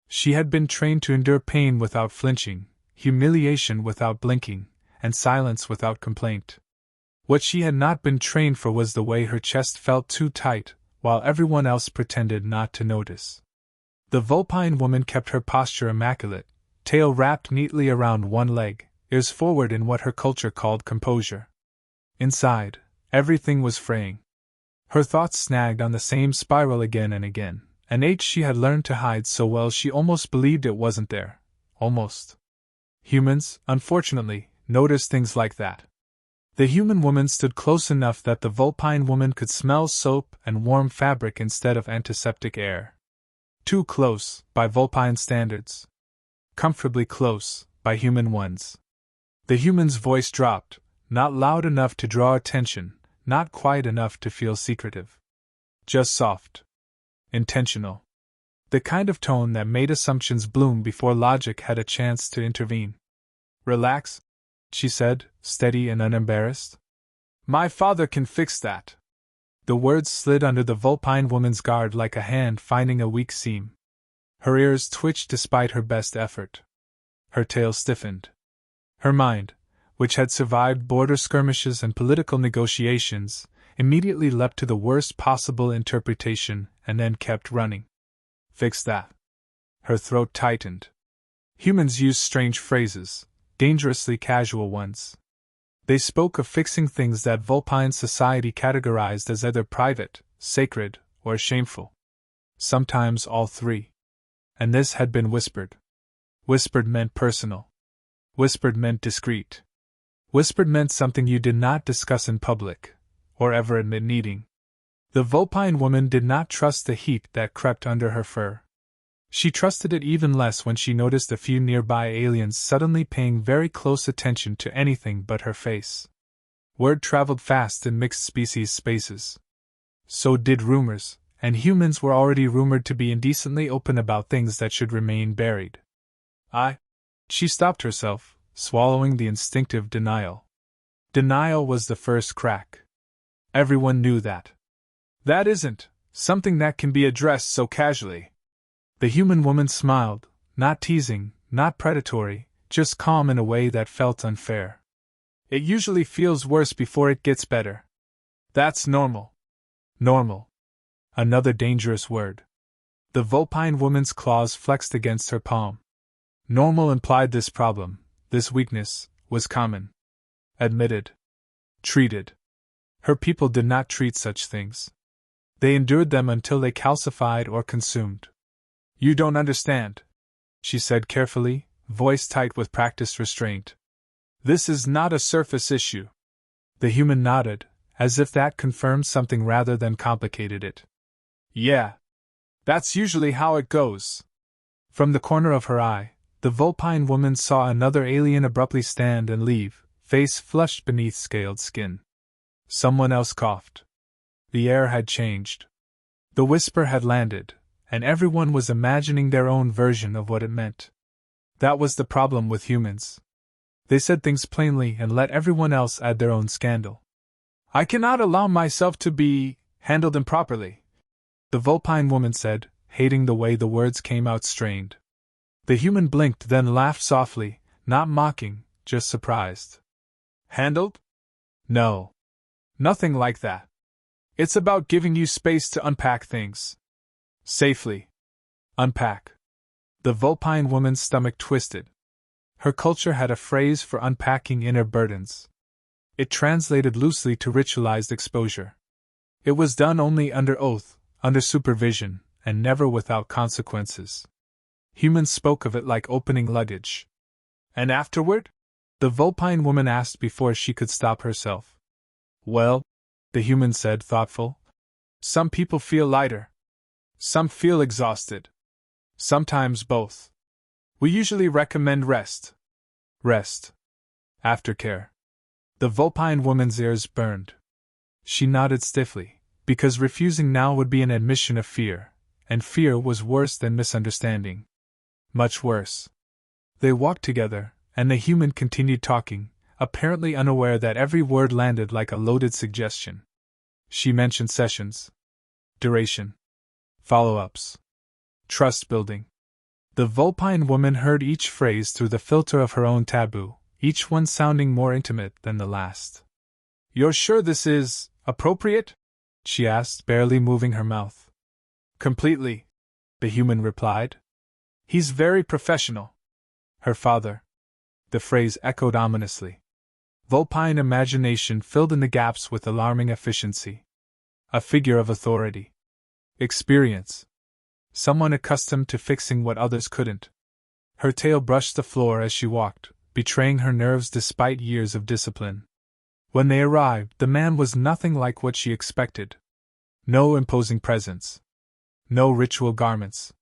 She had been trained to endure pain without flinching, humiliation without blinking, and silence without complaint. What she had not been trained for was the way her chest felt too tight, while everyone else pretended not to notice. The Vulpine woman kept her posture immaculate, tail wrapped neatly around one leg, ears forward in what her culture called composure. Inside, everything was fraying. Her thoughts snagged on the same spiral again and again, an ache she had learned to hide so well she almost believed it wasn't there. Almost. Humans, unfortunately, notice things like that. The human woman stood close enough that the Vulpine woman could smell soap and warm fabric instead of antiseptic air. Too close, by Vulpine standards. Comfortably close, by human ones. The human's voice dropped, not loud enough to draw attention, not quiet enough to feel secretive. Just soft. Intentional. The kind of tone that made assumptions bloom before logic had a chance to intervene. Relax, she said, steady and unembarrassed. My father can fix that. The words slid under the Vulpine woman's guard like a hand finding a weak seam. Her ears twitched despite her best effort. Her tail stiffened. Her mind, which had survived border skirmishes and political negotiations, immediately leapt to the worst possible interpretation and then kept running. Fix that. Her throat tightened. Humans use strange phrases, dangerously casual ones. They spoke of fixing things that Vulpine society categorized as either private, sacred, or shameful. Sometimes all three. And this had been whispered. Whispered meant personal. Whispered meant discreet. Whispered meant something you did not discuss in public, or ever admit needing. The Vulpine woman did not trust the heat that crept under her fur. She trusted it even less when she noticed a few nearby aliens suddenly paying very close attention to anything but her face. Word traveled fast in mixed-species spaces. So did rumors, and humans were already rumored to be indecently open about things that should remain buried. She stopped herself, swallowing the instinctive denial. Denial was the first crack. Everyone knew that. That isn't something that can be addressed so casually. The human woman smiled, not teasing, not predatory, just calm in a way that felt unfair. It usually feels worse before it gets better. That's normal. Normal. Another dangerous word. The Vulpine woman's claws flexed against her palm. Normal implied this problem, this weakness, was common. Admitted. Treated. Her people did not treat such things. They endured them until they calcified or consumed. You don't understand, she said carefully, voice tight with practiced restraint. This is not a surface issue. The human nodded, as if that confirmed something rather than complicated it. Yeah. That's usually how it goes. From the corner of her eye, the Vulpine woman saw another alien abruptly stand and leave, face flushed beneath scaled skin. Someone else coughed. The air had changed. The whisper had landed, and everyone was imagining their own version of what it meant. That was the problem with humans. They said things plainly and let everyone else add their own scandal. I cannot allow myself to be handled improperly, the Vulpine woman said, hating the way the words came out strained. The human blinked, then laughed softly, not mocking, just surprised. Handled? No. Nothing like that. It's about giving you space to unpack things. Safely. Unpack. The Vulpine woman's stomach twisted. Her culture had a phrase for unpacking inner burdens. It translated loosely to ritualized exposure. It was done only under oath, under supervision, and never without consequences. Humans spoke of it like opening luggage. And afterward? The Vulpine woman asked before she could stop herself. Well, the human said, thoughtful. Some people feel lighter. Some feel exhausted. Sometimes both. We usually recommend rest. Rest. Aftercare. The Vulpine woman's ears burned. She nodded stiffly, because refusing now would be an admission of fear, and fear was worse than misunderstanding. Much worse. They walked together, and the human continued talking, apparently unaware that every word landed like a loaded suggestion. She mentioned sessions. Duration. Follow-ups. Trust building. The Vulpine woman heard each phrase through the filter of her own taboo, each one sounding more intimate than the last. "You're sure this is appropriate?" she asked, barely moving her mouth. "Completely," the human replied. "He's very professional." "Her father." The phrase echoed ominously. Vulpine imagination filled in the gaps with alarming efficiency. A figure of authority. Experience. Someone accustomed to fixing what others couldn't. Her tail brushed the floor as she walked, betraying her nerves despite years of discipline. When they arrived, the man was nothing like what she expected. No imposing presence. No ritual garments.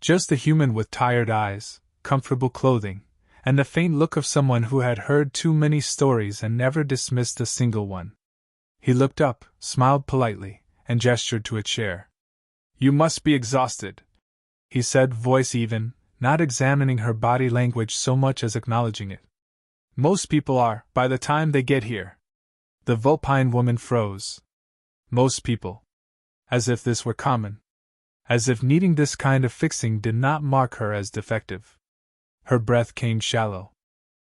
Just a human with tired eyes, comfortable clothing, and the faint look of someone who had heard too many stories and never dismissed a single one. He looked up, smiled politely, and gestured to a chair. "You must be exhausted," he said, voice even, not examining her body language so much as acknowledging it. "Most people are, by the time they get here." The Vulpine woman froze. Most people. As if this were common. As if needing this kind of fixing did not mark her as defective. Her breath came shallow.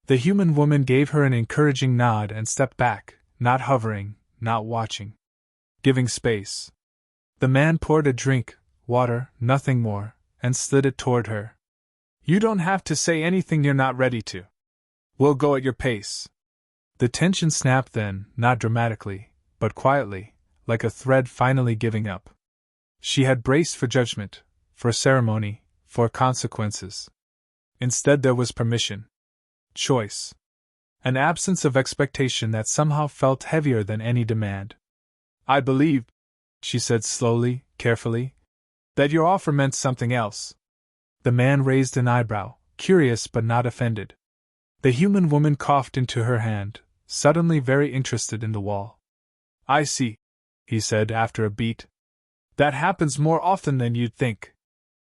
The human woman gave her an encouraging nod and stepped back, not hovering, not watching. Giving space. The man poured a drink, water, nothing more, and slid it toward her. "You don't have to say anything you're not ready to. We'll go at your pace." The tension snapped then, not dramatically, but quietly, like a thread finally giving up. She had braced for judgment, for ceremony, for consequences. Instead there was permission. Choice. An absence of expectation that somehow felt heavier than any demand. "I believe," she said slowly, carefully, "that your offer meant something else." The man raised an eyebrow, curious but not offended. The human woman coughed into her hand, suddenly very interested in the wall. "I see," he said after a beat. "That happens more often than you'd think."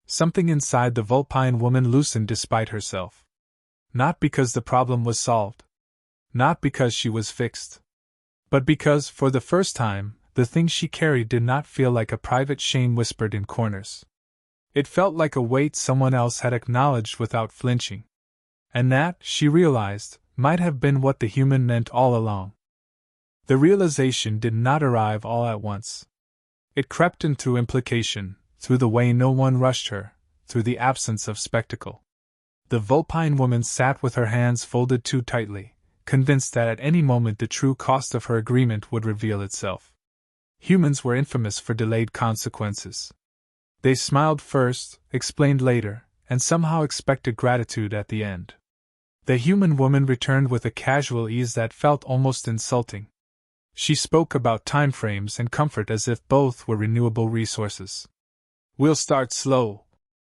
Something inside the Vulpine woman loosened despite herself. Not because the problem was solved. Not because she was fixed. But because, for the first time, the thing she carried did not feel like a private shame whispered in corners. It felt like a weight someone else had acknowledged without flinching. And that, she realized, might have been what the human meant all along. The realization did not arrive all at once. It crept in through implication, through the way no one rushed her, through the absence of spectacle. The Vulpine woman sat with her hands folded too tightly, convinced that at any moment the true cost of her agreement would reveal itself. Humans were infamous for delayed consequences. They smiled first, explained later, and somehow expected gratitude at the end. The human woman returned with a casual ease that felt almost insulting. She spoke about timeframes and comfort as if both were renewable resources. "We'll start slow,"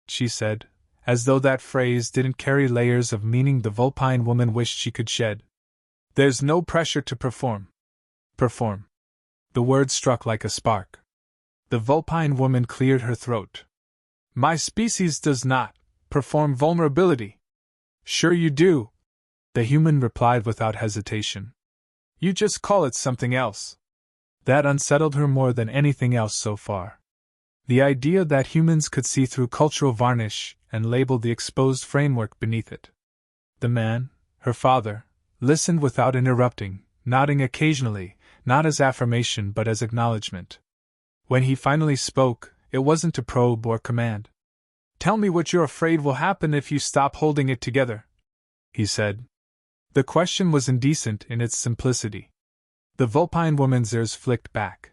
she said, as though that phrase didn't carry layers of meaning the Vulpine woman wished she could shed. "There's no pressure to perform." Perform. The word struck like a spark. The Vulpine woman cleared her throat. "My species does not perform vulnerability." "Sure you do," the human replied without hesitation. "You just call it something else." That unsettled her more than anything else so far. The idea that humans could see through cultural varnish and label the exposed framework beneath it. The man, her father, listened without interrupting, nodding occasionally, not as affirmation but as acknowledgement. When he finally spoke, it wasn't to probe or command. "Tell me what you're afraid will happen if you stop holding it together," he said. The question was indecent in its simplicity. The Vulpine woman's ears flicked back.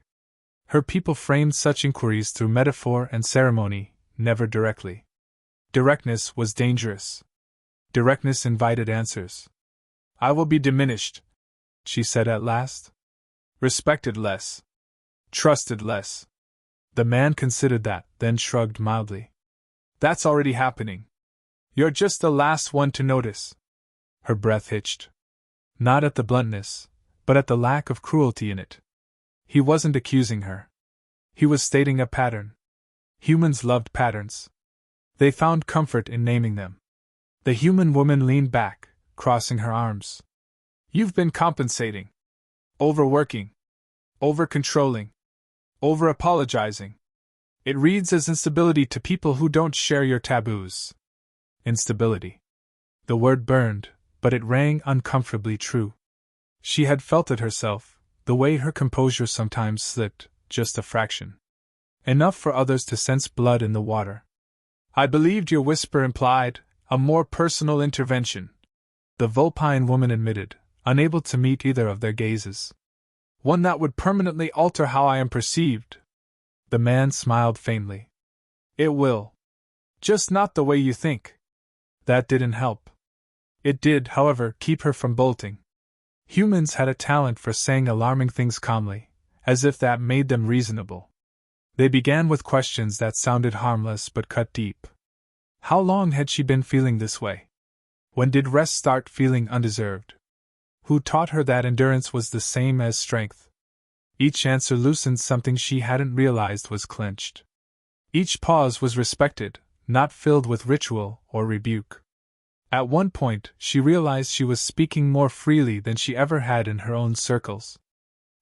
Her people framed such inquiries through metaphor and ceremony, never directly. Directness was dangerous. Directness invited answers. "I will be diminished," she said at last. "Respected less. Trusted less." The man considered that, then shrugged mildly. "That's already happening. You're just the last one to notice." Her breath hitched. Not at the bluntness, but at the lack of cruelty in it. He wasn't accusing her. He was stating a pattern. Humans loved patterns. They found comfort in naming them. The human woman leaned back, crossing her arms. "You've been compensating. Overworking. Over-controlling. Over-apologizing. It reads as instability to people who don't share your taboos." instability. The word burned, but it rang uncomfortably true. She had felt it herself, the way her composure sometimes slipped, just a fraction. Enough for others to sense blood in the water. I believed your whisper implied a more personal intervention, the Vulpine woman admitted, unable to meet either of their gazes. One that would permanently alter how I am perceived. The man smiled faintly. It will. Just not the way you think. That didn't help. It did, however, keep her from bolting. Humans had a talent for saying alarming things calmly, as if that made them reasonable. They began with questions that sounded harmless but cut deep. How long had she been feeling this way? When did rest start feeling undeserved? Who taught her that endurance was the same as strength? Each answer loosened something she hadn't realized was clenched. Each pause was respected, not filled with ritual or rebuke. At one point, she realized she was speaking more freely than she ever had in her own circles.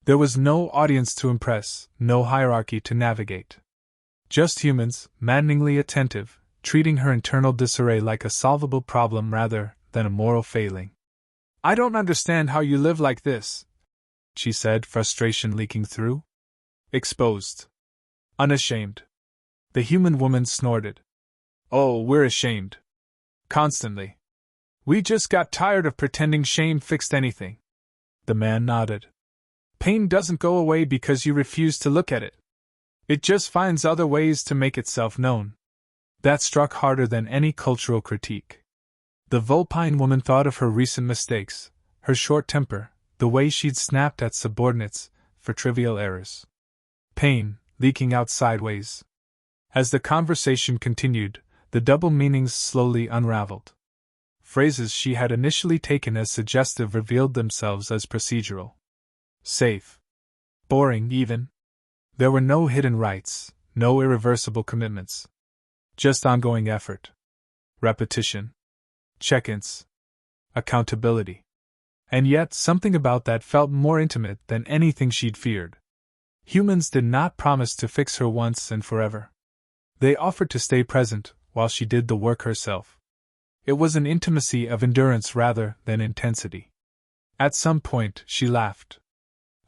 There was no audience to impress, no hierarchy to navigate. Just humans, maddeningly attentive, treating her internal disarray like a solvable problem rather than a moral failing. I don't understand how you live like this, she said, frustration leaking through. Exposed. Unashamed. The human woman snorted. Oh, we're ashamed. Constantly. We just got tired of pretending shame fixed anything. The man nodded. Pain doesn't go away because you refuse to look at it. It just finds other ways to make itself known. That struck harder than any cultural critique. The Vulpine woman thought of her recent mistakes, her short temper, the way she'd snapped at subordinates for trivial errors. Pain, leaking out sideways. As the conversation continued, the double meanings slowly unraveled. Phrases she had initially taken as suggestive revealed themselves as procedural. Safe. Boring, even. There were no hidden rights, no irreversible commitments. Just ongoing effort. Repetition. Check-ins. Accountability. And yet, something about that felt more intimate than anything she'd feared. Humans did not promise to fix her once and forever. They offered to stay present while she did the work herself. It was an intimacy of endurance rather than intensity. At some point, she laughed.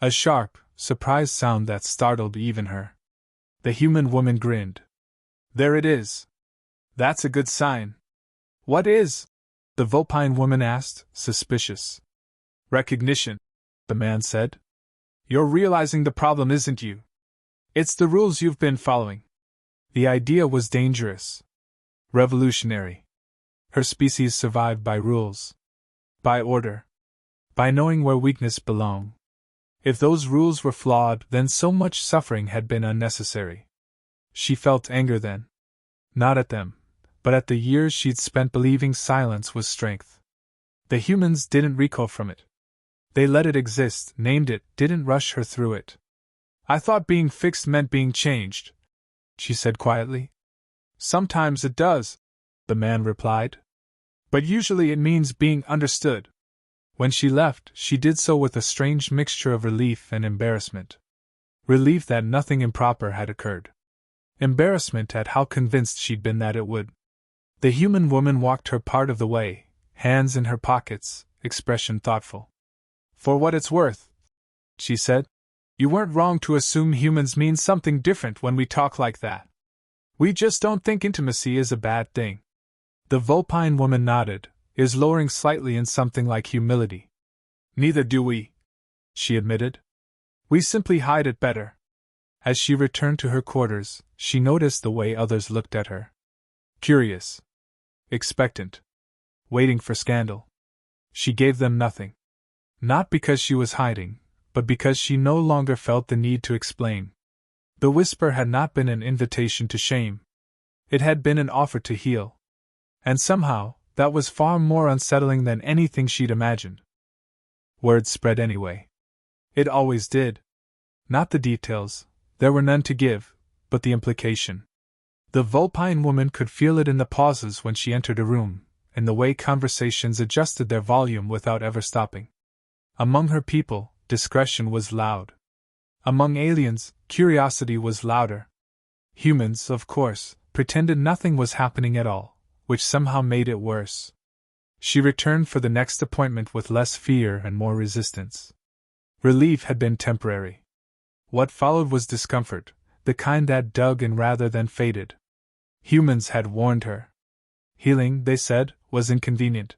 A sharp, surprised sound that startled even her. The human woman grinned. There it is. That's a good sign. What is? The Vulpine woman asked, suspicious. Recognition, the man said. You're realizing the problem isn't you. It's the rules you've been following. The idea was dangerous. Revolutionary. Her species survived by rules. By order. By knowing where weakness belonged. If those rules were flawed, then so much suffering had been unnecessary. She felt anger then. Not at them, but at the years she'd spent believing silence was strength. The humans didn't recoil from it. They let it exist, named it, didn't rush her through it. I thought being fixed meant being changed, she said quietly. Sometimes it does, the man replied. But usually it means being understood. When she left, she did so with a strange mixture of relief and embarrassment. Relief that nothing improper had occurred. Embarrassment at how convinced she'd been that it would. The human woman walked her part of the way, hands in her pockets, expression thoughtful. For what it's worth, she said, you weren't wrong to assume humans mean something different when we talk like that. We just don't think intimacy is a bad thing. The Vulpine woman nodded, ears lowering slightly in something like humility. Neither do we, she admitted. We simply hide it better. As she returned to her quarters, she noticed the way others looked at her. Curious. Expectant. Waiting for scandal. She gave them nothing. Not because she was hiding, but because she no longer felt the need to explain. The whisper had not been an invitation to shame. It had been an offer to heal. And somehow, that was far more unsettling than anything she'd imagined. Word spread anyway. It always did. Not the details, there were none to give, but the implication. The Vulpine woman could feel it in the pauses when she entered a room, in the way conversations adjusted their volume without ever stopping. Among her people, discretion was loud. Among aliens, curiosity was louder. Humans, of course, pretended nothing was happening at all, which somehow made it worse. She returned for the next appointment with less fear and more resistance. Relief had been temporary. What followed was discomfort, the kind that dug in rather than faded. Humans had warned her. Healing, they said, was inconvenient.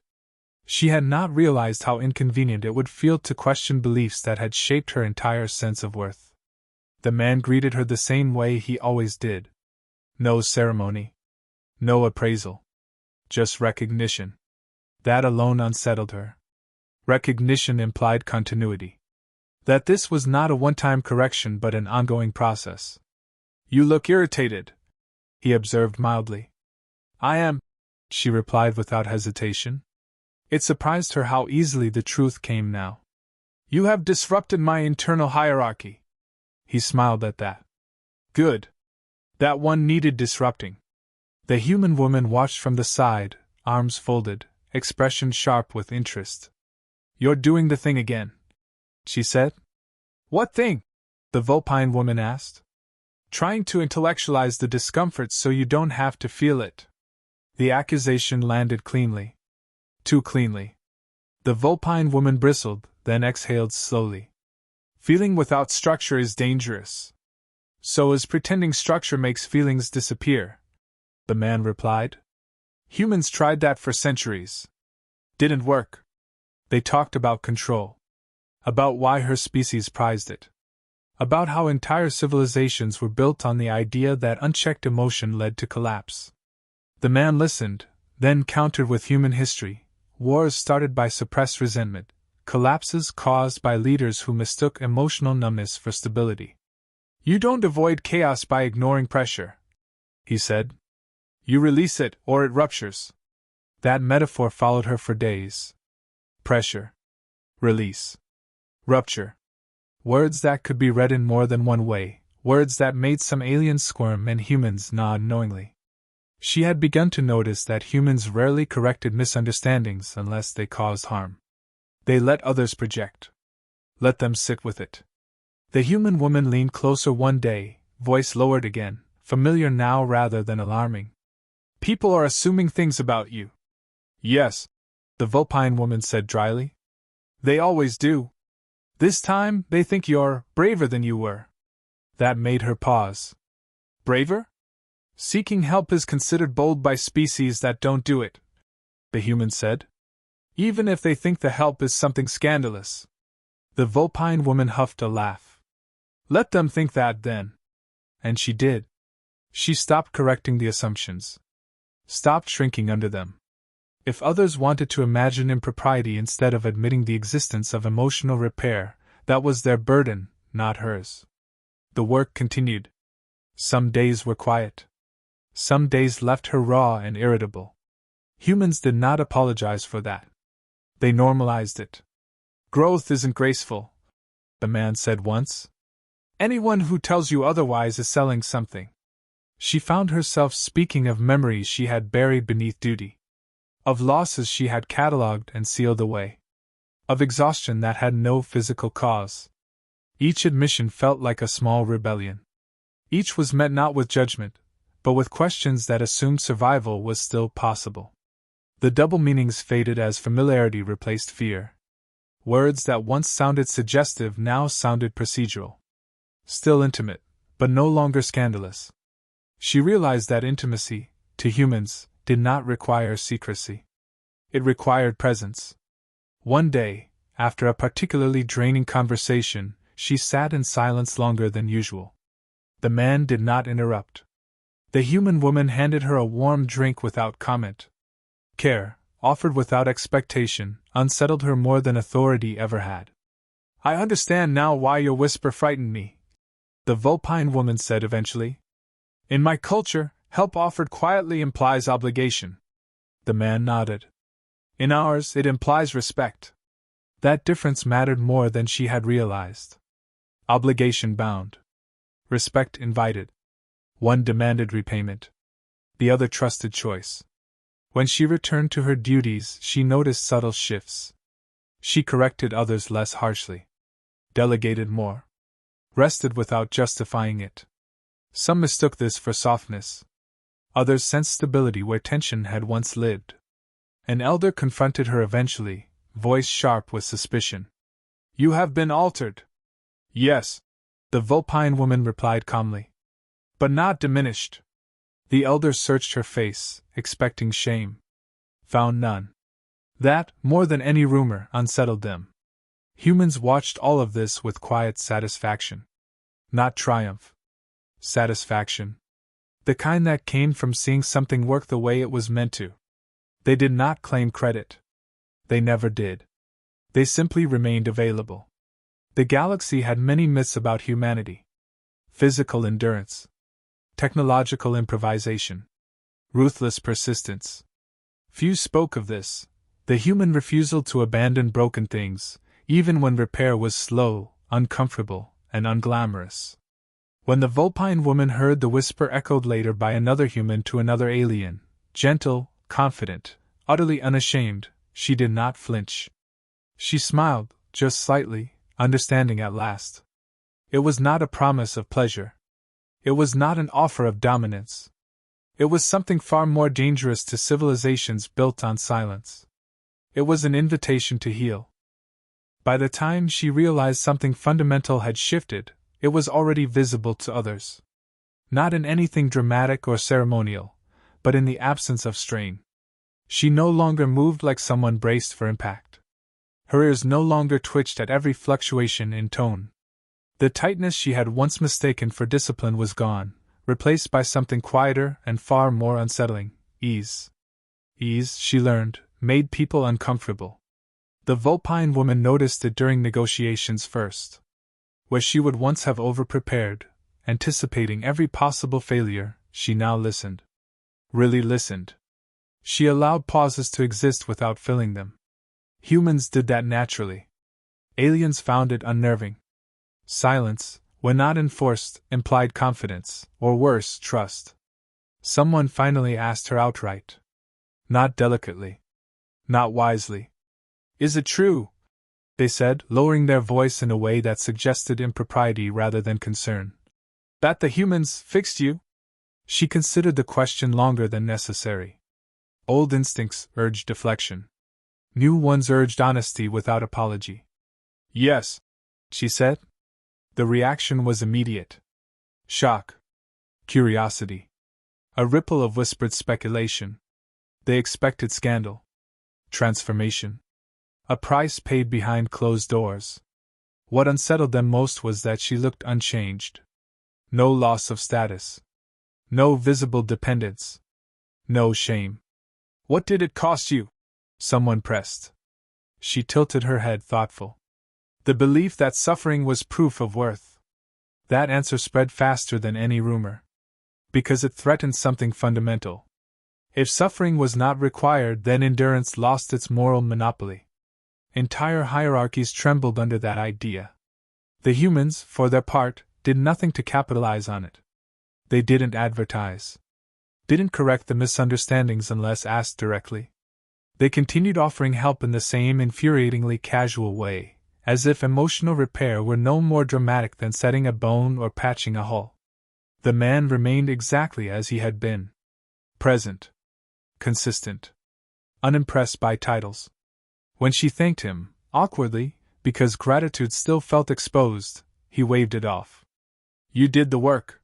She had not realized how inconvenient it would feel to question beliefs that had shaped her entire sense of worth. The man greeted her the same way he always did. No ceremony. No appraisal. Just recognition. That alone unsettled her. Recognition implied continuity. That this was not a one-time correction but an ongoing process. "You look irritated," he observed mildly. "I am," she replied without hesitation. It surprised her how easily the truth came now. "You have disrupted my internal hierarchy." He smiled at that. "Good. That one needed disrupting." The human woman watched from the side, arms folded, expression sharp with interest. "You're doing the thing again," she said. "What thing?" the Vulpine woman asked. "Trying to intellectualize the discomfort so you don't have to feel it." The accusation landed cleanly. Too cleanly. The Vulpine woman bristled, then exhaled slowly. "Feeling without structure is dangerous. So is pretending structure makes feelings disappear," the man replied. "Humans tried that for centuries. Didn't work." They talked about control. About why her species prized it. About how entire civilizations were built on the idea that unchecked emotion led to collapse. The man listened, then countered with human history: wars started by suppressed resentment, collapses caused by leaders who mistook emotional numbness for stability. "You don't avoid chaos by ignoring pressure," he said. "You release it, or it ruptures." That metaphor followed her for days. Pressure. Release. Rupture. Words that could be read in more than one way, words that made some aliens squirm and humans nod knowingly. She had begun to notice that humans rarely corrected misunderstandings unless they caused harm. They let others project. Let them sit with it. The human woman leaned closer one day, voice lowered again, familiar now rather than alarming. "People are assuming things about you." "Yes," the Vulpine woman said dryly. "They always do. This time, they think you're braver than you were." That made her pause. "Braver? Seeking help is considered bold by species that don't do it," the human said. "Even if they think the help is something scandalous." The Vulpine woman huffed a laugh. "Let them think that, then." And she did. She stopped correcting the assumptions. Stopped shrinking under them. If others wanted to imagine impropriety instead of admitting the existence of emotional repair, that was their burden, not hers. The work continued. Some days were quiet. Some days left her raw and irritable. Humans did not apologize for that. They normalized it. "Growth isn't graceful," the man said once. "Anyone who tells you otherwise is selling something." She found herself speaking of memories she had buried beneath duty. Of losses she had catalogued and sealed away. Of exhaustion that had no physical cause. Each admission felt like a small rebellion. Each was met not with judgment, but with questions that assumed survival was still possible. The double meanings faded as familiarity replaced fear. Words that once sounded suggestive now sounded procedural. Still intimate, but no longer scandalous. She realized that intimacy, to humans, did not require secrecy. It required presence. One day, after a particularly draining conversation, she sat in silence longer than usual. The man did not interrupt. The human woman handed her a warm drink without comment. Care, offered without expectation, unsettled her more than authority ever had. "I understand now why your whisper frightened me," the Vulpine woman said eventually. "In my culture, help offered quietly implies obligation." The man nodded. "In ours, it implies respect." That difference mattered more than she had realized. Obligation bound. Respect invited. One demanded repayment. The other trusted choice. When she returned to her duties, she noticed subtle shifts. She corrected others less harshly. Delegated more. Rested without justifying it. Some mistook this for softness. Others sensed stability where tension had once lived. An elder confronted her eventually, voice sharp with suspicion. You have been altered. Yes, the Vulpine woman replied calmly. But not diminished. The elder searched her face, expecting shame. Found none. That, more than any rumor, unsettled them. Humans watched all of this with quiet satisfaction. Not triumph. Satisfaction. The kind that came from seeing something work the way it was meant to. They did not claim credit. They never did. They simply remained available. The galaxy had many myths about humanity. Physical endurance. Technological improvisation. Ruthless persistence. Few spoke of this, the human refusal to abandon broken things, even when repair was slow, uncomfortable, and unglamorous. When the Vulpine woman heard the whisper echoed later by another human to another alien, gentle, confident, utterly unashamed, she did not flinch. She smiled, just slightly, understanding at last. It was not a promise of pleasure. It was not an offer of dominance. It was something far more dangerous to civilizations built on silence. It was an invitation to heal. By the time she realized something fundamental had shifted, it was already visible to others. Not in anything dramatic or ceremonial, but in the absence of strain. She no longer moved like someone braced for impact. Her ears no longer twitched at every fluctuation in tone. The tightness she had once mistaken for discipline was gone, replaced by something quieter and far more unsettling, ease. Ease, she learned, made people uncomfortable. The Vulpine woman noticed it during negotiations first. Where she would once have over-prepared, anticipating every possible failure, she now listened. Really listened. She allowed pauses to exist without filling them. Humans did that naturally. Aliens found it unnerving. Silence, when not enforced, implied confidence, or worse, trust. Someone finally asked her outright. Not delicately. Not wisely. Is it true? They said, lowering their voice in a way that suggested impropriety rather than concern. That the humans fixed you? She considered the question longer than necessary. Old instincts urged deflection. New ones urged honesty without apology. Yes, she said. The reaction was immediate. Shock. Curiosity. A ripple of whispered speculation. They expected scandal. Transformation. A price paid behind closed doors. What unsettled them most was that she looked unchanged. No loss of status. No visible dependence. No shame. What did it cost you? Someone pressed. She tilted her head, thoughtful. The belief that suffering was proof of worth. That answer spread faster than any rumor. Because it threatened something fundamental. If suffering was not required, then endurance lost its moral monopoly. Entire hierarchies trembled under that idea. The humans, for their part, did nothing to capitalize on it. They didn't advertise. Didn't correct the misunderstandings unless asked directly. They continued offering help in the same infuriatingly casual way, as if emotional repair were no more dramatic than setting a bone or patching a hull. The man remained exactly as he had been. Present. Consistent. Unimpressed by titles. When she thanked him, awkwardly, because gratitude still felt exposed, he waved it off. You did the work,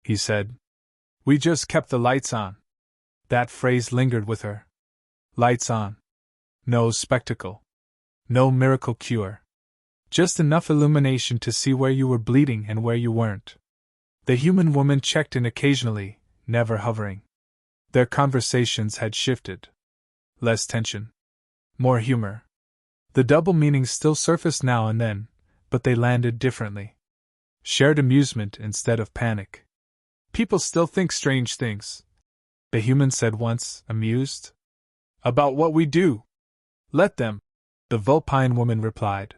he said. We just kept the lights on. That phrase lingered with her. Lights on. No spectacle. No miracle cure. Just enough illumination to see where you were bleeding and where you weren't. The human woman checked in occasionally, never hovering. Their conversations had shifted. Less tension. More humor. The double meanings still surfaced now and then, but they landed differently. Shared amusement instead of panic. People still think strange things, the human said once, amused. About what we do. Let them, the Vulpine woman replied.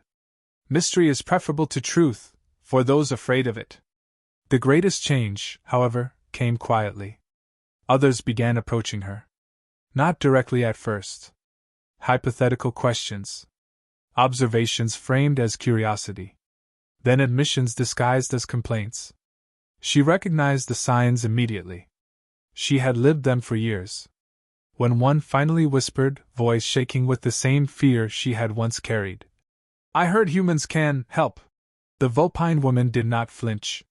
Mystery is preferable to truth, for those afraid of it. The greatest change, however, came quietly. Others began approaching her. Not directly at first. Hypothetical questions. Observations framed as curiosity. Then admissions disguised as complaints. She recognized the signs immediately. She had lived them for years. When one finally whispered, voice shaking with the same fear she had once carried, "I heard humans can help," the Vulpine woman did not flinch.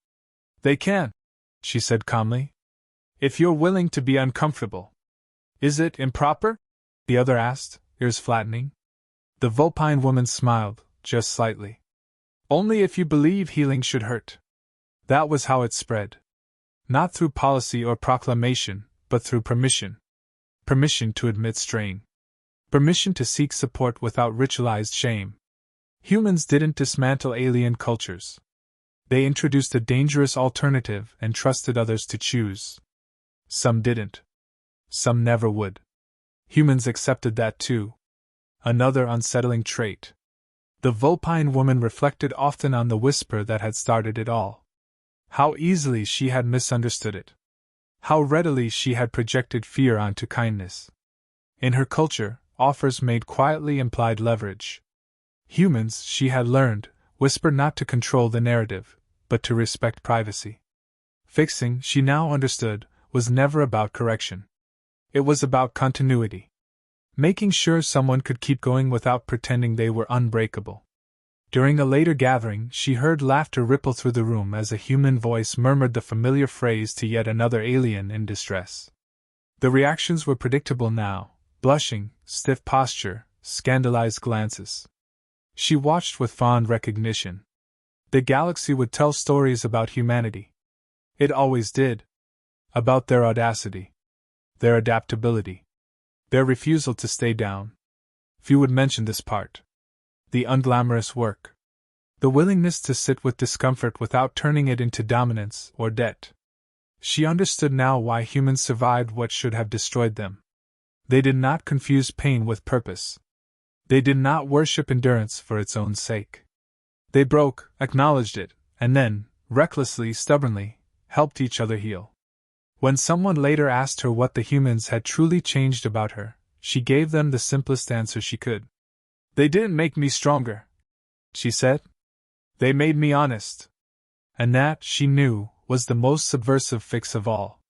"They can," she said calmly, "if you're willing to be uncomfortable." "Is it improper?" the other asked, ears flattening. The Vulpine woman smiled, just slightly. "Only if you believe healing should hurt." That was how it spread. Not through policy or proclamation, but through permission. Permission to admit strain. Permission to seek support without ritualized shame. Humans didn't dismantle alien cultures. They introduced a dangerous alternative and trusted others to choose. Some didn't. Some never would. Humans accepted that too. Another unsettling trait. The Vulpine woman reflected often on the whisper that had started it all. How easily she had misunderstood it. How readily she had projected fear onto kindness. In her culture, offers made quietly implied leverage. Humans, she had learned, whisper not to control the narrative, but to respect privacy. Fixing, she now understood, was never about correction. It was about continuity. Making sure someone could keep going without pretending they were unbreakable. During a later gathering, she heard laughter ripple through the room as a human voice murmured the familiar phrase to yet another alien in distress. The reactions were predictable now: blushing, stiff posture, scandalized glances. She watched with fond recognition. The galaxy would tell stories about humanity. It always did. About their audacity. Their adaptability. Their refusal to stay down. Few would mention this part. The unglamorous work. The willingness to sit with discomfort without turning it into dominance or debt. She understood now why humans survived what should have destroyed them. They did not confuse pain with purpose. They did not worship endurance for its own sake. They broke, acknowledged it, and then, recklessly, stubbornly, helped each other heal. When someone later asked her what the humans had truly changed about her, she gave them the simplest answer she could. "They didn't make me stronger," she said. "They made me honest." And that, she knew, was the most subversive fix of all.